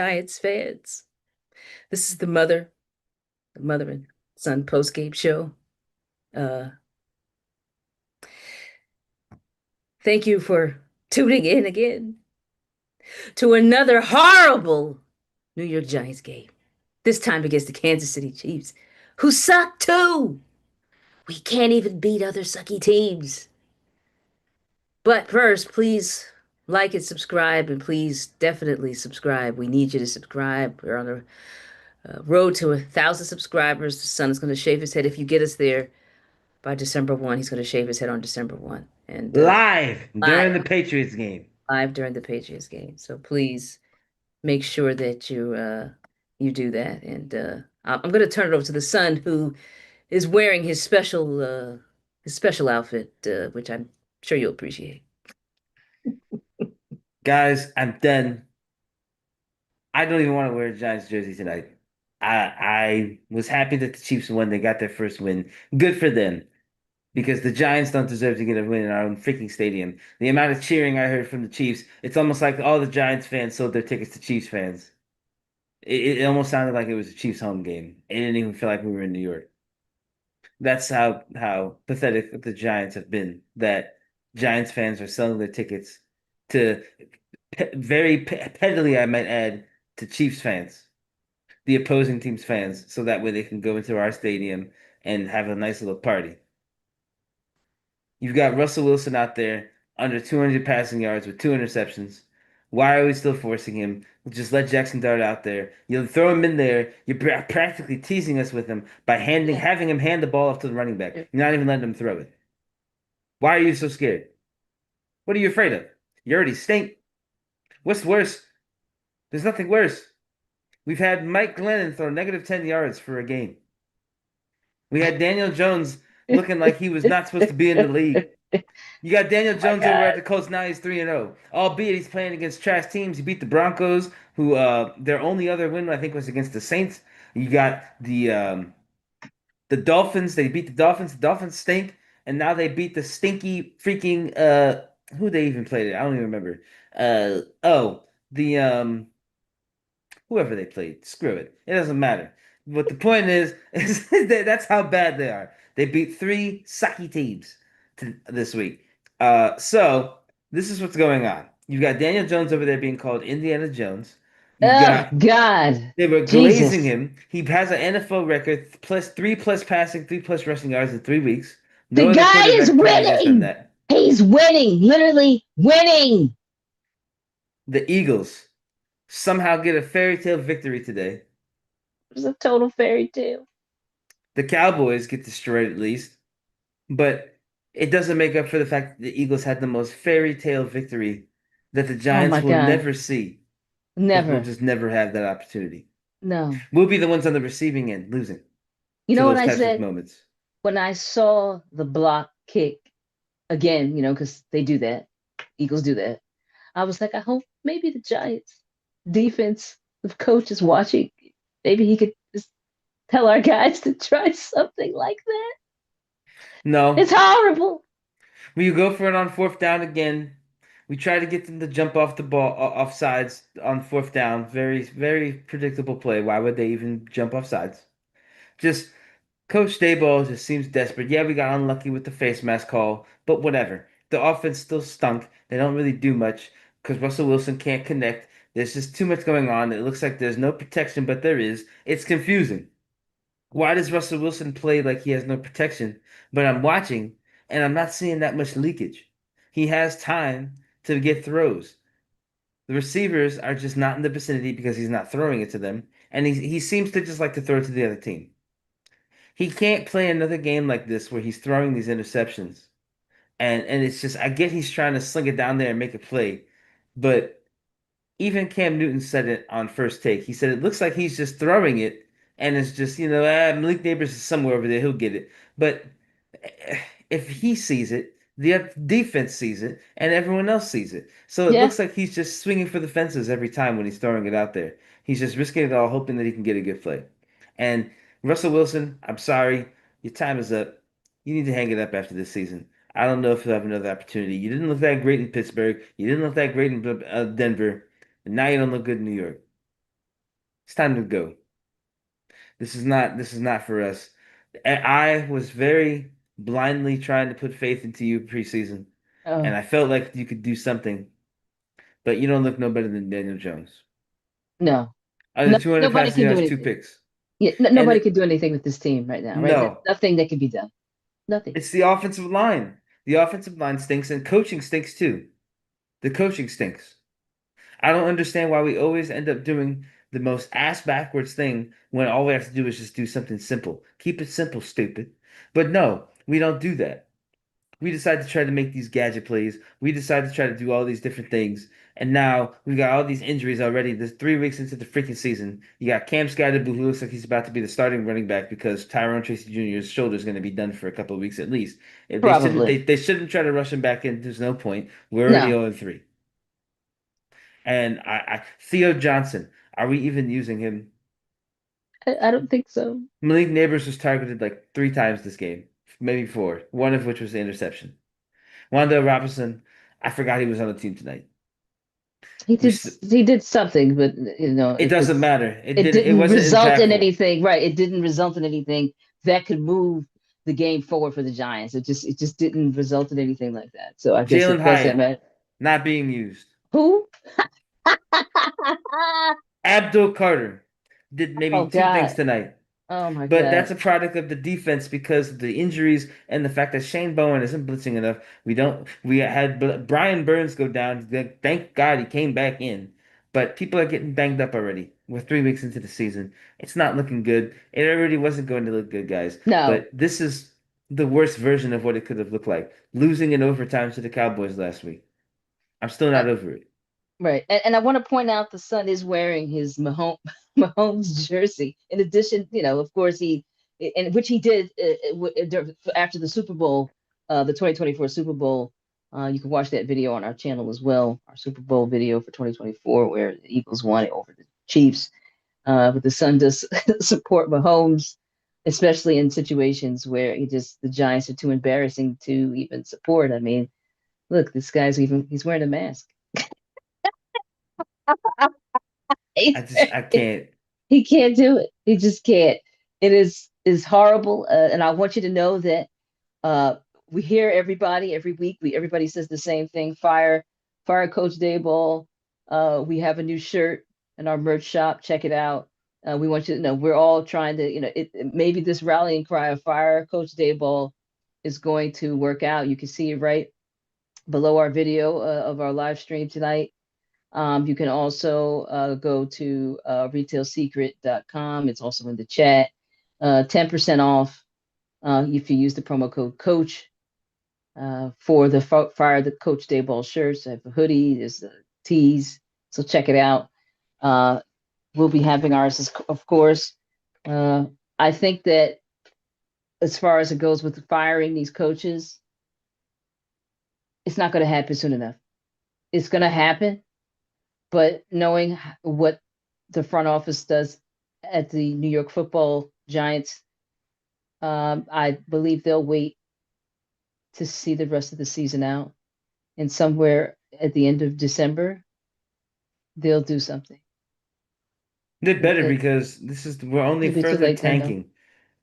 Giants fans. This is the mother and son post-game show. Uh, Thank you for tuning in again to another horrible New York Giants game. This time against the Kansas City Chiefs, who suck too. We can't even beat other sucky teams. But first, please like and subscribe, and please definitely subscribe. We need you to subscribe. We're on the road to 1,000 subscribers. The son is going to shave his head. If you get us there by December 1, he's going to shave his head on December 1. And Live live, during the Patriots game. live during the Patriots game. So please make sure that you do that. And I'm going to turn it over to the son who is wearing his special outfit, which I'm sure you'll appreciate. Guys, I'm done. I don't even want to wear a Giants jersey tonight. I was happy that the Chiefs won. They got their first win. Good for them. Because the Giants don't deserve to get a win in our own freaking stadium. The amount of cheering I heard from the Chiefs, it's almost like all the Giants fans sold their tickets to Chiefs fans. It almost sounded like it was a Chiefs home game. It didn't even feel like we were in New York. That's how pathetic the Giants have been. That Giants fans are selling their tickets to very pettily, I might add, to Chiefs fans, the opposing team's fans, so that way they can go into our stadium and have a nice little party. You've got Russell Wilson out there under 200 passing yards with two interceptions. Why are we still forcing him? Just let Jackson Dart out there. You'll throw him in there. You're practically teasing us with him by having him hand the ball off to the running back. You're not even letting him throw it. Why are you so scared? What are you afraid of? You already stink. What's worse? There's nothing worse. We've had Mike Glennon throw negative 10 yards for a game. We had Daniel Jones looking like he was not supposed to be in the league. You got Daniel My Jones over at God. the Colts now. He's 3-0. Albeit he's playing against trash teams. He beat the Broncos, who their only other win I think was against the Saints. You got the Dolphins. They beat the Dolphins. The Dolphins stink, and now they beat the stinky freaking who they even played it. I don't even remember. Oh, the whoever they played. Screw it. It doesn't matter. But the point is that that's how bad they are. They beat three sucky teams this week. So this is what's going on. You've got Daniel Jones over there being called Indiana Jones. You've Oh got God. they were glazing Jesus. him. He has an NFL record plus three plus passing, three plus rushing yards in 3 weeks. No The other guy is quarterback playing has done winning. that. He's winning, literally winning. The Eagles somehow get a fairy tale victory today. It was a total fairy tale. The Cowboys get destroyed at least. But it doesn't make up for the fact that the Eagles had the most fairy tale victory that the Oh my Giants will God. never see because we'll Never. just never have that opportunity. No. We'll be the ones on the receiving end losing You to know what those I types of said moments. when I saw the block kick again, because they do that. Eagles do that. I was like, I hope maybe the Giants defense, the coach is watching. Maybe he could just tell our guys to try something like that. No, It's horrible. we go for it on fourth down again. We try to get them to jump off the ball, off sides on fourth down. Very, very predictable play. Why would they even jump off sides? Just Coach Daboll just seems desperate. Yeah, we got unlucky with the face mask call, but whatever. The offense still stunk. They don't really do much because Russell Wilson can't connect. There's just too much going on. It looks like there's no protection, but there is. It's confusing. Why does Russell Wilson play like he has no protection? But I'm watching and I'm not seeing that much leakage. He has time to get throws. The receivers are just not in the vicinity because he's not throwing it to them, and he seems to just like to throw it to the other team. He can't play another game like this where he's throwing these interceptions. And it's just I get he's trying to sling it down there and make a play, but even Cam Newton said it on first take. He said it looks like he's just throwing it and it's just, Malik Neighbors is somewhere over there, he'll get it. But if he sees it, the defense sees it, and everyone else sees it. So it Yeah. looks like he's just swinging for the fences every time when he's throwing it out there. He's just risking it all, hoping that he can get a good play. And Russell Wilson, I'm sorry, your time is up. You need to hang it up after this season. I don't know if you'll have another opportunity. You didn't look that great in Pittsburgh. You didn't look that great in Denver. And now you don't look good in New York. It's time to go. This is not for us. I was very blindly trying to put faith into you preseason, and Oh, I felt like you could do something, but you don't look no better than Daniel Jones. no. Under No, 200 nobody passing can do yards, two anything. picks. Yeah, And nobody can do anything with this team right now, right? no, Nothing that can be done. Nothing. it's the offensive line. The offensive line stinks, and coaching stinks too. The coaching stinks. I don't understand why we always end up doing the most ass backwards thing when all we have to do is just do something simple. Keep it simple, stupid. But no, we don't do that. We decide to try to make these gadget plays. We decide to try to do all these different things. And now we got all these injuries already. This 3 weeks into the freaking season. You got Cam Scatterbo, who looks like he's about to be the starting running back because Tyrone Tracy Jr.'s shoulder is going to be done for a couple of weeks at least. If they shouldn't Probably. they shouldn't try to rush him back in. There's no point. We're already No, 0-3. And Theo Johnson, are we even using him? I don't think so. Malik Neighbors was targeted like 3 times this game, maybe four, one of which was the interception. Wanda Robinson, I forgot he was on the team tonight. We st He did something, but it doesn't matter. It it didn't. It didn't wasn't result in impactful. anything. Right? It didn't result in anything that could move the game forward for the Giants. It just didn't result in anything like that. So I guess Jalen it doesn't Hyatt matter. not being used. Who? Abdul Carter did Oh maybe two things God. tonight. Oh my But God. that's a product of the defense because of the injuries and the fact that Shane Bowen isn't blitzing enough. We had Brian Burns go down. Thank God he came back in. But people are getting banged up already. We're 3 weeks into the season. It's not looking good. It already wasn't going to look good, guys. No. But this is the worst version of what it could have looked like. Losing in overtime to the Cowboys last week. I'm still Uh, not over it. right. And I want to point out the son is wearing his Mahomes jersey. In addition, of course and which he did after the Super Bowl, the 2024 Super Bowl. You can watch that video on our channel as well, our Super Bowl video for 2024, where the Eagles won it over the Chiefs. But the son does support Mahomes, especially in situations where the Giants are too embarrassing to even support. I mean, look, this guy's he's wearing a mask. He's I can't. he can't do it. He just can't. It is horrible, and I want you to know that uh, we hear everybody every week. Everybody says the same thing. Fire Coach Daboll. We have a new shirt in our merch shop. Check it out. We want you to know we're all trying to, maybe this rallying cry of fire Coach Daboll is going to work out. You can see it right below our video of our live stream tonight. You can also go to retailsecret.com. It's also in the chat. 10% off if you use the promo code COACH for the Fire the Coach Dayball shirts. I have a hoodie, there's the tees. So check it out. Uh, we'll be having ours, of course. I think that as far as it goes with firing these coaches, it's not going to happen soon enough. It's going to happen, but knowing what the front office does at the New York Football Giants, I believe they'll wait to see the rest of the season out, and somewhere at the end of December, they'll do something. They better It, because we're only it'll be too further late then, though. tanking.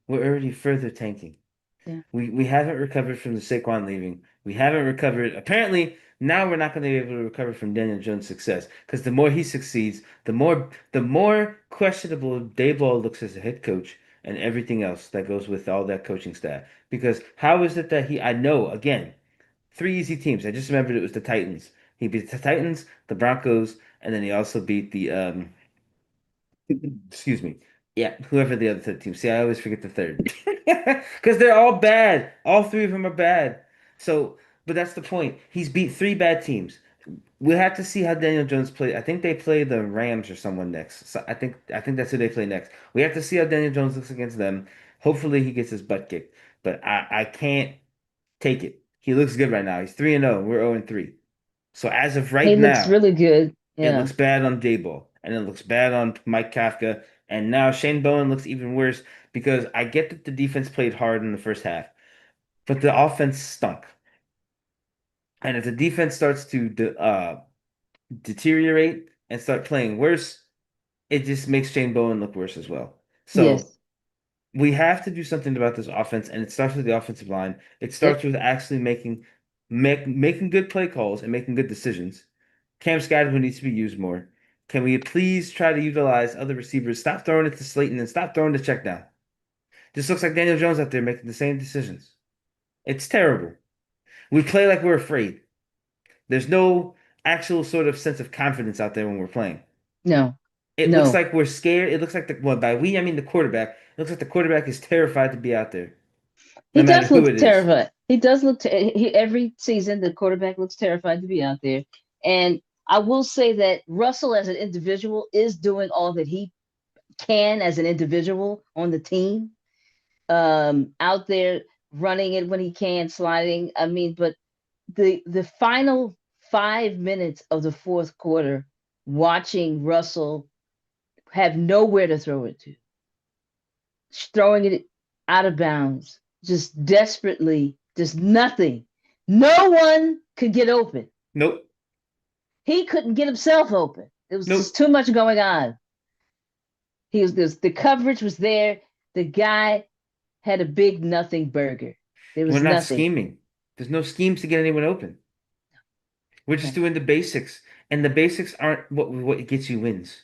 We're already further tanking. Yeah. We haven't recovered from the Saquon leaving. We haven't recovered. Apparently, now we're not going to be able to recover from Daniel Jones' success because the more he succeeds, the more questionable Dayball looks as a head coach and everything else that goes with all that coaching staff. Because how is it that I know again, 3 easy teams. I just remembered it was the Titans. He beat the Titans, the Broncos, and then he also beat the excuse me. Yeah, whoever the other third team. See, I always forget the third. Because they're all bad. All three of them are bad. So, but that's the point. He's beat 3 bad teams. We'll have to see how Daniel Jones plays. I think they play the Rams or someone next. So I think that's who they play next. We have to see how Daniel Jones looks against them. Hopefully he gets his butt kicked. But I can't take it. He looks good right now. He's 3-0. We're 0-3. So as of right He looks now, really good. it Yeah. looks bad on Daboll, and it looks bad on Mike Kafka, and now Shane Bowen looks even worse because I get that the defense played hard in the first half, but the offense stunk. And if the defense starts to deteriorate and start playing worse, it just makes Shane Bowen look worse as well. So Yes. we have to do something about this offense, and it starts with the offensive line. It Yep. starts with actually making good play calls and making good decisions. Cam Skadden needs to be used more. Can we please try to utilize other receivers? Stop throwing it to Slayton and stop throwing the check down. Just looks like Daniel Jones out there making the same decisions. It's terrible. We play like we're afraid. There's no actual sort of sense of confidence out there when we're playing. No. It looks No. like we're scared. It looks like well, by we, I mean the quarterback. It looks like the quarterback is terrified to be out there, He no matter does who look it is. terrified. He does look every season the quarterback looks terrified to be out there. And I will say that Russell as an individual is doing all that he can as an individual on the team. Out there running it when he can, sliding. I mean, but the final 5 minutes of the fourth quarter, watching Russell have nowhere to throw it to, throwing it out of bounds, just desperately, just nothing. No one could get open. Nope, He couldn't get himself open. It was just nope. too much going on. He was the coverage was there. The guy had a big nothing burger. There We're was not nothing. scheming. There's no schemes to get anyone open. We're just No, doing the basics, and the basics aren't what gets you wins.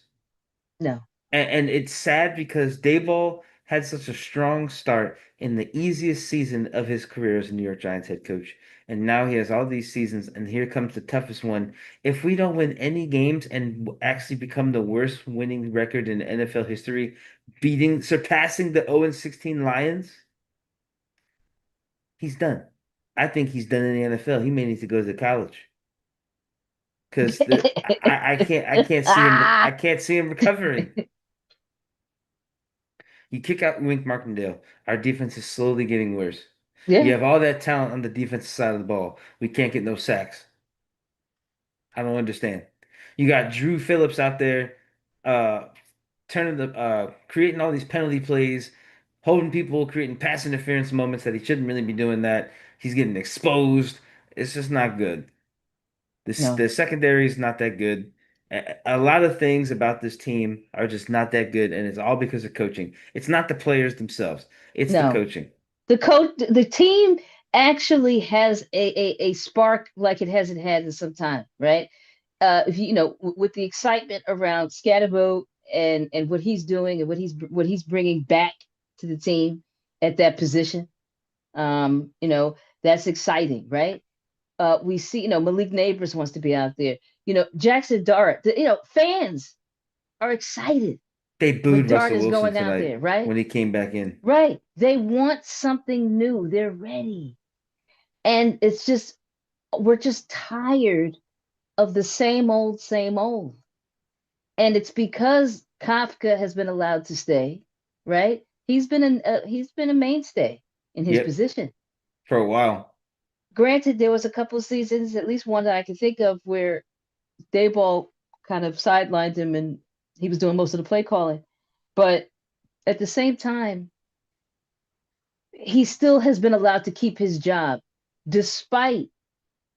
no, And it's sad because Daboll had such a strong start in the easiest season of his career as a New York Giants head coach. And now he has all these seasons, and here comes the toughest one. If we don't win any games and actually become the worst winning record in NFL history, surpassing the 0-16 Lions, he's done. I think he's done in the NFL. He may need to go to college because I ah, can't see him recovering. You kick out Wink Martindale. Our defense is slowly getting worse. You yeah, have all that talent on the defensive side of the ball. We can't get no sacks. I don't understand. You got Drew Phillips out there, uh, creating all these penalty plays, holding people, creating pass interference moments that he shouldn't really be doing that. He's getting exposed. It's just not good. no, The secondary is not that good. A lot of things about this team are just not that good, and it's all because of coaching. It's not the players themselves, it's the no. coaching. The team actually has a spark like it hasn't had in some time, right? If you know, with the excitement around Scatterbo and what he's doing and what he's bringing back to the team at that position, you know, that's exciting, right? We see, you know, Malik Neighbors wants to be out there. You know, Jackson Dart, you know, fans are excited They when booed Dart Russell is Wilson going out tonight there, right? when he came back in. Right. They want something new. They're ready. And it's just, we're just tired of the same old, same old. And it's because Kafka has been allowed to stay, right? He's been a mainstay in his Yep, position. for a while. Granted, there was a couple of seasons, at least one that I can think of, where Dayball kind of sidelined him and he was doing most of the play calling. But at the same time, he still has been allowed to keep his job despite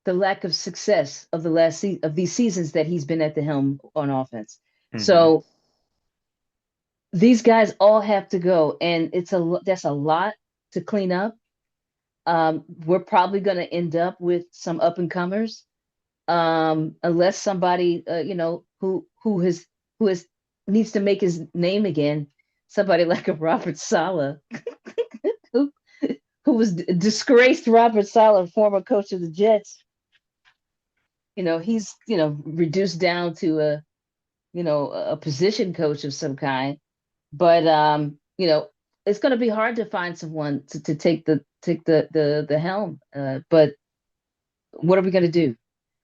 the lack of success of the of these seasons that he's been at the helm on offense. Hmm. So these guys all have to go, and that's a lot to clean up. We're probably going to end up with some up and comers, unless somebody, you know, who has needs to make his name again. Somebody like a Robert Sala, who who was disgraced Robert Sala, former coach of the Jets. You know, he's, you know, reduced down to a, you know, a position coach of some kind. But you know, it's going to be hard to find someone to take the helm. But what are we going to do?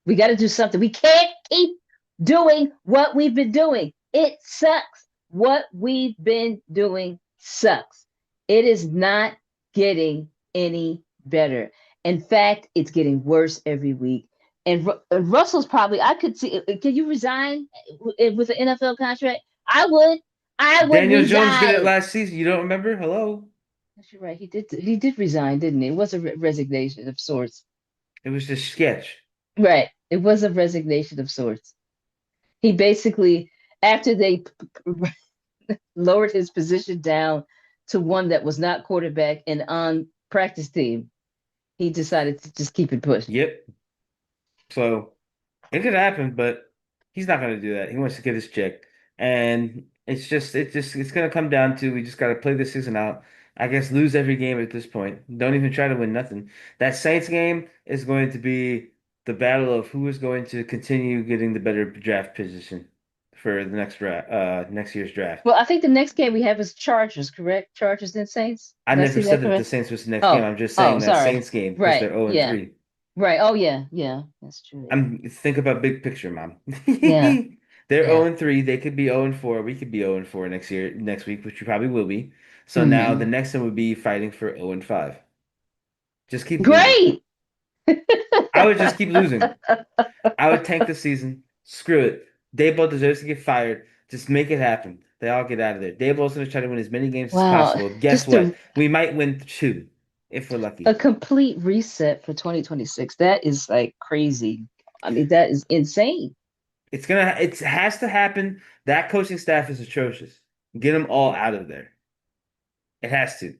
We got to do something. We can't keep doing what we've been doing. It sucks. What we've been doing sucks. It is not getting any better. In fact, it's getting worse every week. And Russell's probably, I could see, can you resign with an NFL contract? I would. I would Daniel Jones did it resign. last season. You don't remember? Hello? That's right. He did resign, didn't he? It was a resignation of sorts. It was just sketch. Right. It was a resignation of sorts. He basically, after they lowered his position down to one that was not quarterback and on practice team, he decided to just keep it pushing. Yep. So it could happen, but he's not going to do that. He wants to get his check, and it's going to come down to we just got to play this season out. I guess lose every game at this point. Don't even try to win nothing. That Saints game is going to be the battle of who is going to continue getting the better draft position for the next year's draft. Well, I think the next game we have is Chargers, correct? Chargers and Saints. I Did I never see that said that the correct? Saints was the next game. Oh, I'm just oh, saying that sorry. Saints game because they're Right. 0 and Yeah. 3. Right. Oh, yeah. Yeah. That's true. Yeah. Think about big picture, mom. Yeah. They're Yeah. 0 and 3. They could be 0 and 4. We could be 0 and 4 next week, which we probably will be. So now the Mhm. next one would be fighting for 0 and 5. Just keep losing. Great. I would just keep losing. I would tank the season. Screw it. Daboll deserves to get fired. Just make it happen. They all get out of there. Daboll's going to try to win as many games as Wow. possible. Guess Just what? We might win 2 if we're a lucky. complete reset for 2026. That is like crazy. I mean, that is insane. It has to happen. That coaching staff is atrocious. Get them all out of there. It has to.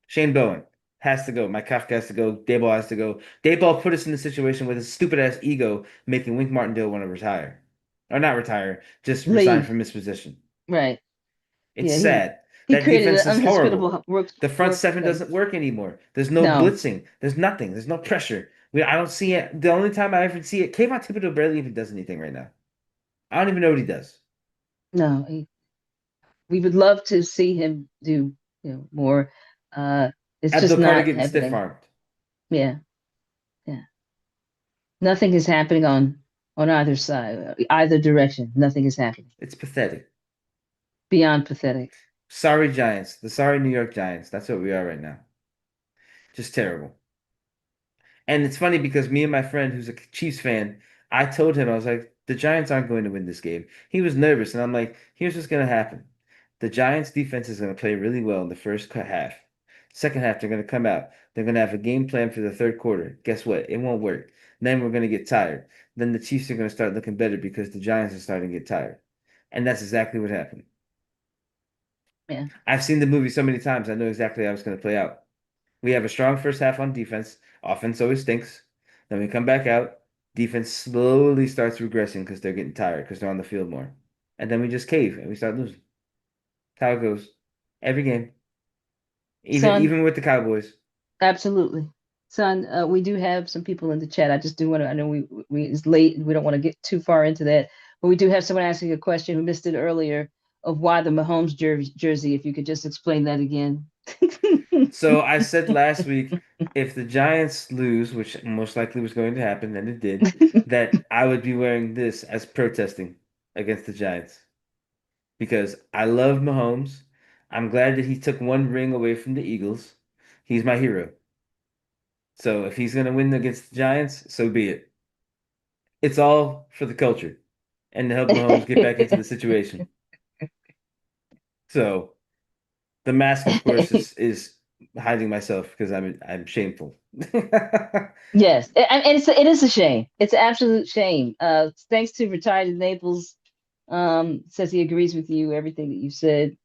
Shane Bowen has to go. Mike Kafka has to go. Daboll has to go. Daboll put us in the situation with his stupid ass ego making Wink Martindale want to retire. Or not retire, just resign Leave. from his position. Right. It's Yeah, sad. he That created defense an is horrible. unhospitable The front seven workplace. doesn't work anymore. There's no No, blitzing. There's nothing. There's no pressure. I don't see it. The only time I ever see it, Kayvon Thibodeau barely even does anything right now. I don't even know what he does. no. We would love to see him do, more. It's just Abdul Carter not getting stiff happening. armed. Yeah, yeah. Nothing is happening on either side, either direction. Nothing is happening. It's pathetic. Beyond pathetic. Sorry, Giants. The sorry New York Giants. That's what we are right now. Just terrible. And it's funny because me and my friend, who's a Chiefs fan, I told him, I was like, the Giants aren't going to win this game. He was nervous, and I'm like, here's what's going to happen. The Giants defense is going to play really well in the first half. Second half, they're going to come out. They're going to have a game plan for the third quarter. Guess what? It won't work. Then we're going to get tired. Then the Chiefs are going to start looking better because the Giants are starting to get tired. And that's exactly what happened. Yeah. I've seen the movie so many times, I know exactly how it's going to play out. We have a strong first half on defense. Offense always stinks. Then we come back out. Defense slowly starts regressing because they're getting tired because they're on the field more. And then we just cave and we start losing. That's how it goes. Every game. Son, Even with the Cowboys. absolutely. Son, we do have some people in the chat. I just do want to, I know we it's late and we don't want to get too far into that, but we do have someone asking a question who missed it earlier of why the Mahomes jersey, if you could just explain that again. So I said last week, if the Giants lose, which most likely was going to happen, and it did, that I would be wearing this as protesting against the Giants. Because I love Mahomes. I'm glad that he took one ring away from the Eagles. He's my hero. So if he's going to win against the Giants, so be it. It's all for the culture and to help Mahomes get back into the situation. So the mask, of course, is hiding myself because I'm shameful. Yes, and it is a shame. It's an absolute shame. Thanks to retired Naples, says he agrees with you everything that you said.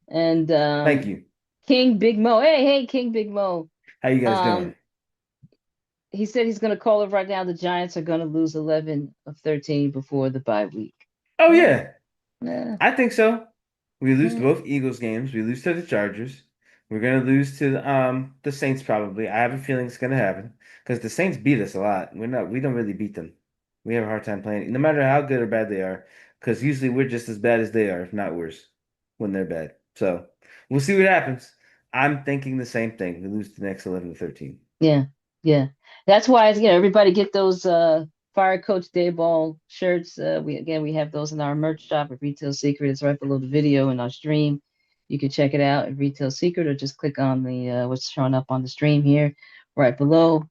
And Thank you. King Big Mo, hey King Big Mo, How you guys doing? he said he's going to call it right now. The Giants are going to lose 11 of 13 before the bye week. Oh yeah, Yeah, I think so. We lose to yeah. both Eagles games. We lose to the Chargers. We're gonna lose to the Saints probably. I have a feeling it's gonna happen because the Saints beat us a lot. We don't really beat them. We have a hard time playing, no matter how good or bad they are, because usually we're just as bad as they are, if not worse, when they're bad. So we'll see what happens. I'm thinking the same thing. We lose the next 11 to 13. Yeah, yeah. That's why, everybody get those Fire Coach Dayball shirts. We have those in our merch shop at Retail Secret. It's right below the video in our stream. You can check it out at Retail Secret or just click on the what's showing up on the stream here right below.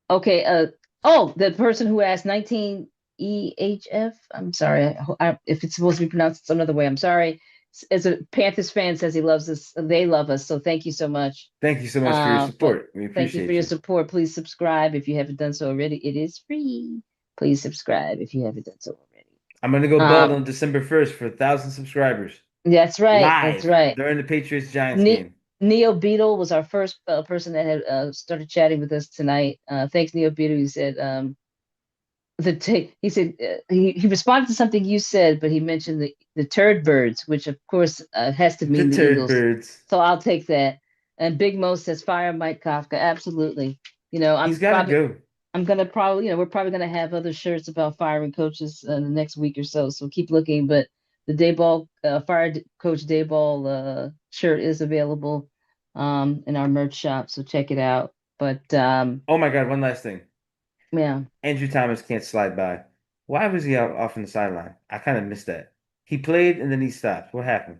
Okay, oh, the person who asked 19 EHF. I'm sorry. If it's supposed to be pronounced some other way, I'm sorry. As a Panthers fan says he loves us, they love us. So thank you so much. Thank you so much for your support. We Thank you for appreciate your you. support. Please subscribe if you haven't done so already. It is free. Please subscribe if you haven't done so already. I'm gonna go bald Um, on December 1st for 1,000 subscribers. that's right. That's Live right. during the Patriots Giants Ne game. Neo Beetle was our first person that had started chatting with us tonight. Thanks, Neo Beetle. He said he said he responded to something you said, but he mentioned the turd birds, which of course has to The mean the Turd Eagles. Birds. So I'll take that. And Big Mo says fire Mike Kafka. Absolutely. You know, He's got to go. I'm gonna probably, we're probably gonna have other shirts about firing coaches in the next week or so. So keep looking. But the Dayball Coach Dayball shirt is available in our merch shop. So check it out. But Oh my God, one last thing. yeah, Andrew Thomas can't slide by. Why was he out off on the sideline? I kind of missed that. He played and then he stopped. What happened?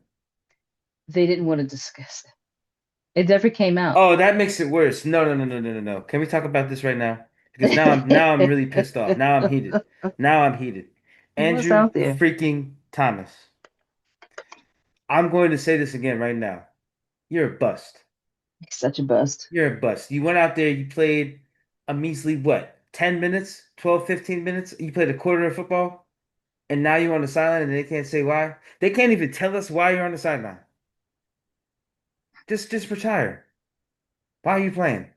they didn't want to discuss it. It never came out. Oh, that makes it worse. No, no, no, no, no, no, no. Can we talk about this right now? Because now I'm really pissed off. Now I'm heated. Now I'm heated. What's Andrew out there? freaking Thomas. I'm going to say this again right now. You're a bust. He's such a bust. You're a bust. You went out there, you played a measly what? 10 minutes? 12, 15 minutes? You played a quarter of football, and now you're on the sideline and they can't say why? They can't even tell us why you're on the sideline. Just retire. Why are you playing?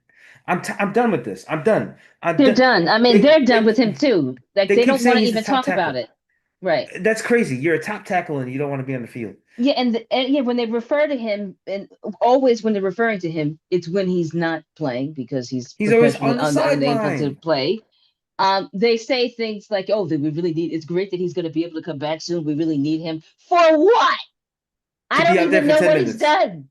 I'm done with this. I'm done. I'm They're done. done. I mean, They they're done with him they too. Like they they keep don't want saying to he's a even top talk about tackle. it. Right. That's crazy. You're a top tackle and you don't want to be on the field. Yeah, and yeah, when they refer to him, and always when they're referring to him, it's when he's not playing because he's He's always perpetually on the unable to sideline. play. They say things like, "Oh, that we really need. It's great that he's going to be able to come back soon. We really need him for what? To I be don't out there even for know 10 what he's minutes. done."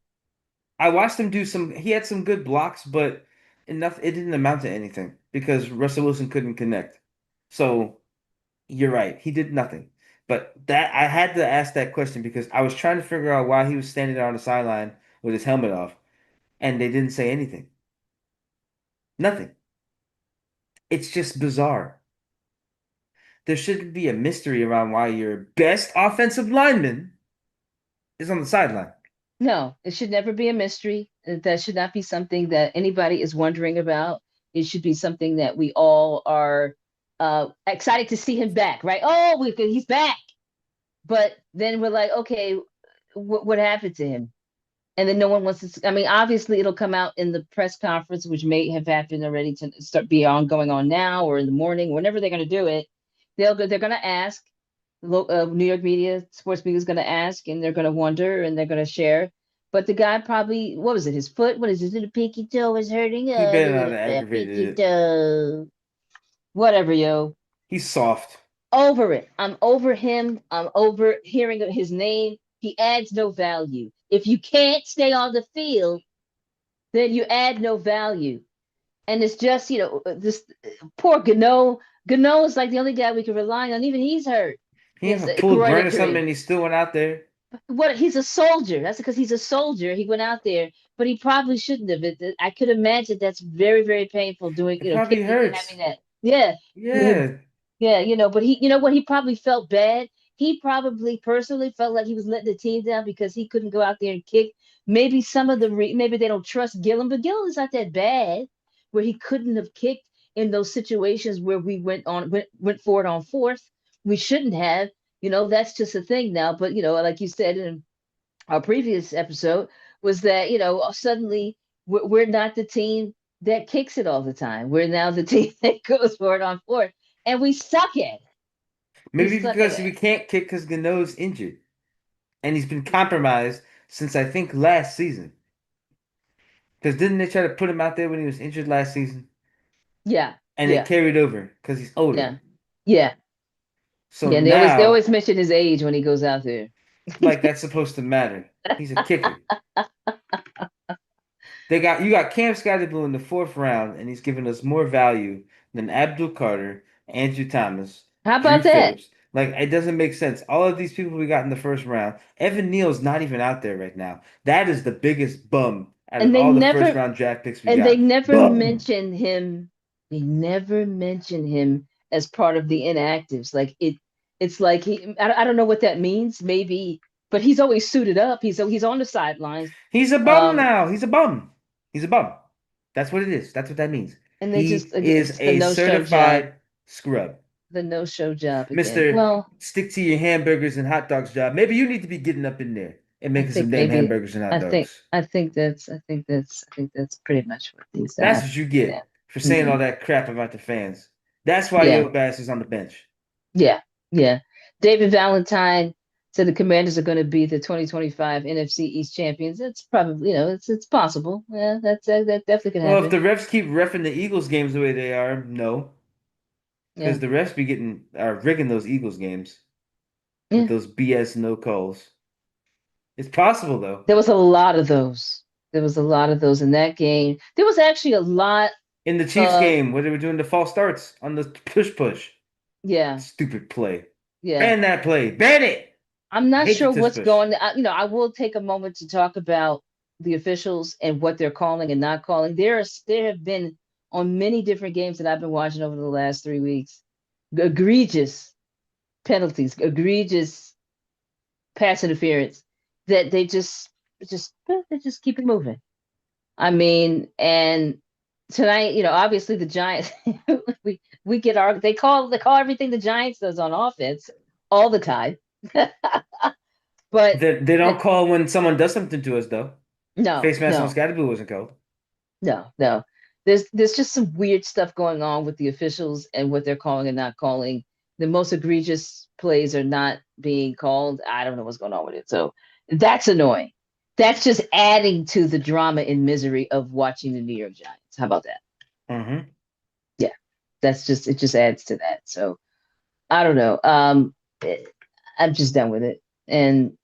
I watched him do some, he had some good blocks, but enough, it didn't amount to anything because Russell Wilson couldn't connect. So you're right. He did nothing. But that I had to ask that question because I was trying to figure out why he was standing there on the sideline with his helmet off, and they didn't say anything. Nothing. It's just bizarre. There shouldn't be a mystery around why your best offensive lineman is on the sideline. No, it should never be a mystery. That should not be something that anybody is wondering about. It should be something that we all are excited to see him back, right? Oh, he's back. But then we're like, okay, what happened to him? And then no one wants to. I mean, obviously, it'll come out in the press conference, which may have happened already to start be on going on now or in the morning, whenever they're going to do it. They're going to ask. New York media, sports media is going to ask, and they're going to wonder, and they're going to share. But the guy probably, what was it? His foot? What is it? The pinky toe is hurting. He Oh, better the not have little aggravated pinky it. toe. Whatever, yo. He's soft. Over it. I'm over him. I'm over hearing his name. He adds no value. If you can't stay on the field, then you add no value. And it's just, this poor Gano. Gano is like the only guy we can rely on. Even he's hurt. He He have has a a pulled groin groin or something injury. and he still went out there. What he's a soldier. That's because he's a soldier. He went out there, but he probably shouldn't have. I could imagine that's very, very painful doing, It probably kicking and having hurts. that. Yeah. Yeah. Yeah, but you know what? He probably felt bad. He probably personally felt like he was letting the team down because he couldn't go out there and kick. Maybe some of maybe they don't trust Gillum, but Gillum is not that bad where he couldn't have kicked in those situations where we went forward on fourth. We shouldn't have. That's just a thing now. But like you said in our previous episode, was that suddenly we're not the team that kicks it all the time. We're now the team that goes for it on fourth, and we suck at it. We Maybe suck at because it. we can't kick because Gano's injured. And he's been compromised since I think last season. Because didn't they try to put him out there when he was injured last season? Yeah, And it yeah, carried over because he's older. yeah, yeah, So yeah. And they always now, mention his age when he goes out there. like that's supposed to matter. He's a kicker. You got Cam Blue in the fourth round, and he's giving us more value than Abdul Carter, Andrew Thomas, How Drew about that? Phillips. Like it doesn't make sense. All of these people we got in the first round, Evan Neal's not even out there right now. That is the biggest bum out of And they all the first never round draft picks we and they got. never Bum. mention him. They never mention him as part of the inactives. Like it's like I don't know what that means. Maybe, but he's always suited up. He's on the sidelines. He's a bum Um, now. He's a bum. He's a bum. That's what it is. That's what that means. and they He just again, is just a a no show job. certified scrub. the no-show job again. Mister, Well, stick to your hamburgers and hot dogs job. Maybe you need to be getting up in there and I making some think damn maybe hamburgers and hot dogs. I think that's pretty much what needs to That's happen. what you Yeah. get for saying all Mhm. that crap about the fans. That's why Yeah. your ass is on the bench. Yeah. Yeah. David Valentine said the Commanders are going to be the 2025 NFC East champions. It's probably, it's possible. Yeah, that definitely could Well, if happen. the refs keep refing the Eagles games the way they are, no, because Yeah. the refs be getting are rigging those Eagles games with Yeah. those BS no calls. It's possible though. There was a lot of those. There was a lot of those in that game. There was actually a lot In the Chiefs of, game, where they were doing the false starts on the push. yeah. Stupid play. Yeah. Ban that play. Ban it. I'm I not hate the sure tush what's push. going. I will take a moment to talk about the officials and what they're calling and not calling. There have been on many different games that I've been watching over the last 3 weeks, egregious penalties, egregious pass interference that they just keep it moving. I mean, and tonight, obviously the Giants, we get they call everything the Giants does on offense all the time. But They don't call when someone does something to us though. no, Face mask on no, Scatterboo wasn't called. no. There's just some weird stuff going on with the officials and what they're calling and not calling. The most egregious plays are not being called. I don't know what's going on with it. So that's annoying. That's just adding to the drama and misery of watching the New York Giants. How about that? Mm-hmm. Yeah, it just adds to that. So I don't know. I'm just done with it. And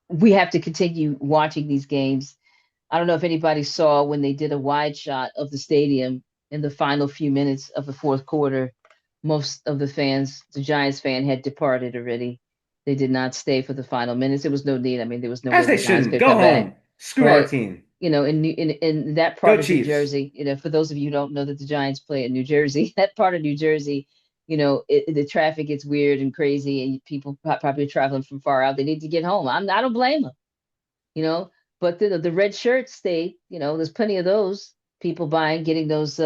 we have to continue watching these games. I don't know if anybody saw when they did a wide shot of the stadium in the final few minutes of the fourth quarter. Most of the fans, the Giants fan, had departed already. They did not stay for the final minutes. There was no need. I mean, there was no As way they the Giants shouldn't. could Go come back, home. Screw our right? team. In that Go part of New Chiefs. Jersey, for those of you who don't know that the Giants play in New Jersey, that part of New Jersey, the traffic gets weird and crazy, and people probably traveling from far out. They need to get home. I don't blame them, you know. But the red shirts stay. There's plenty of those people getting those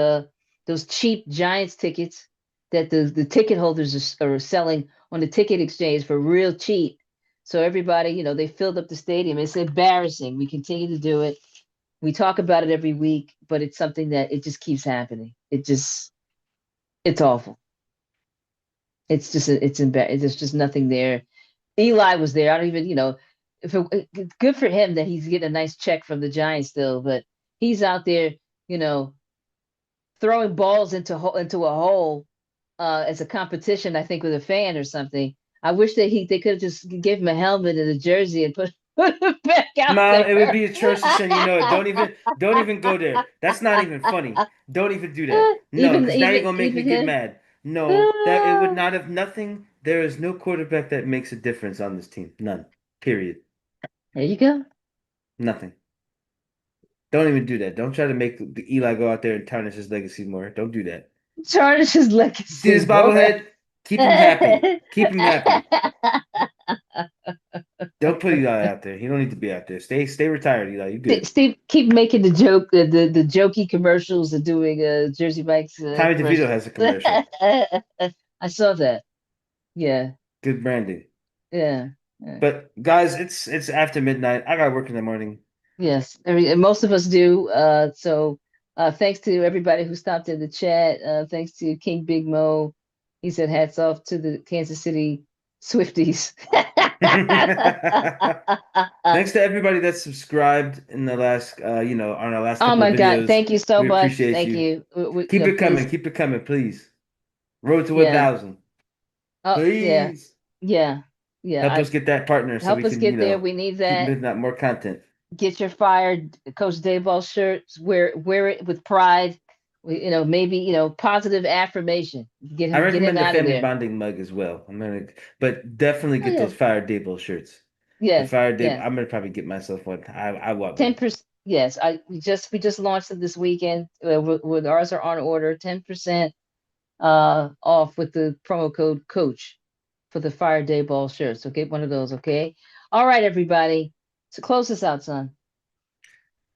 cheap Giants tickets that the ticket holders are selling on the ticket exchange for real cheap. So everybody, they filled up the stadium. It's embarrassing. We continue to do it. We talk about it every week, but it's something that it just keeps happening. It's awful. There's just nothing there. Eli was there. I don't even, if it's good for him that he's getting a nice check from the Giants still, but he's out there, you know, throwing balls into a hole as a competition, I think, with a fan or something. I wish that they could have just give him a helmet and a jersey and put him back out Mom, it would there. be atrocious and you know it. Don't even go there. That's not even funny. Don't even do that. No, even because now you're even gonna make me even get him. mad. No, that it would not have nothing. There is no quarterback that makes a difference on this team. None. Period. There you go. Nothing. Don't even do that. Don't try to make the Eli go out there and tarnish his legacy more. Don't do that. Tarnishes See this legacy more. bobblehead? Keep him happy. Keep him happy. Don't put Eli out there. He don't need to be out there. Stay retired, Eli. You good. Steve, keep making the joke, the jokey commercials and doing Jersey Mike's Tommy DeVito commercials. has a commercial. I saw that. Yeah, Good branding. yeah, yeah. But guys, it's after midnight. I gotta work in the morning. Yes. And most of us do. So thanks to everybody who stopped in the chat. Thanks to King Big Mo. He said hats off to the Kansas City Swifties. Thanks to everybody that subscribed in the last, on our last Oh couple of my God. videos. Thank you so We much. appreciate Thank you. you. Keep it coming. Please. Keep it coming, please. Road to Yeah. 1,000. Oh, yeah. Please Yeah. Yeah. help us get that partner so Help we us can, get there. We need keep that. putting out more content. Get your fired Coach Daboll shirts. Wear it with pride. Maybe positive affirmation. I Get him recommend the out of family there. bonding mug as well. But definitely Oh get yeah. those Fire Dable shirts. The Yes. Fire Dable. Yes. I'm gonna probably get myself one. I want one. 10%. Yes. We just launched it this weekend. With ours are on order. 10% off with the promo code Coach for the Fire Dayball shirt. So get one of those. Okay. All right, everybody. So close this out, son.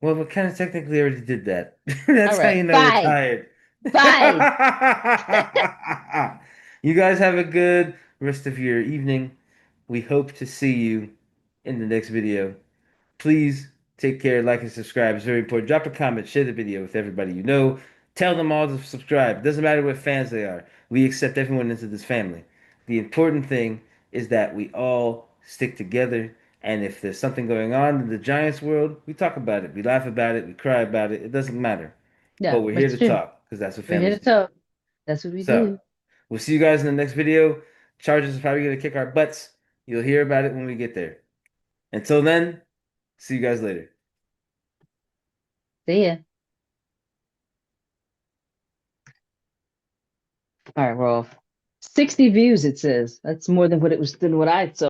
Well, we kind of technically already did that. All That's how right. you know we're Bye. tired. Bye. You guys have a good rest of your evening. We hope to see you in the next video. Please take care, like and subscribe. It's very important. Drop a comment, share the video with everybody you know. Tell them all to subscribe. Doesn't matter what fans they are. We accept everyone into this family. The important thing is that we all stick together. And if there's something going on in the Giants world, we talk about it. We laugh about it. We cry about it. It doesn't matter. But Yeah, we're here that's to true. talk because that's what We're here families to do. talk. That's what we So do. we'll see you guys in the next video. Chargers are probably going to kick our butts. You'll hear about it when we get there. Until then, see you guys later. See ya. All right, we're off. 60 views, it says. That's more than what it was than what I saw.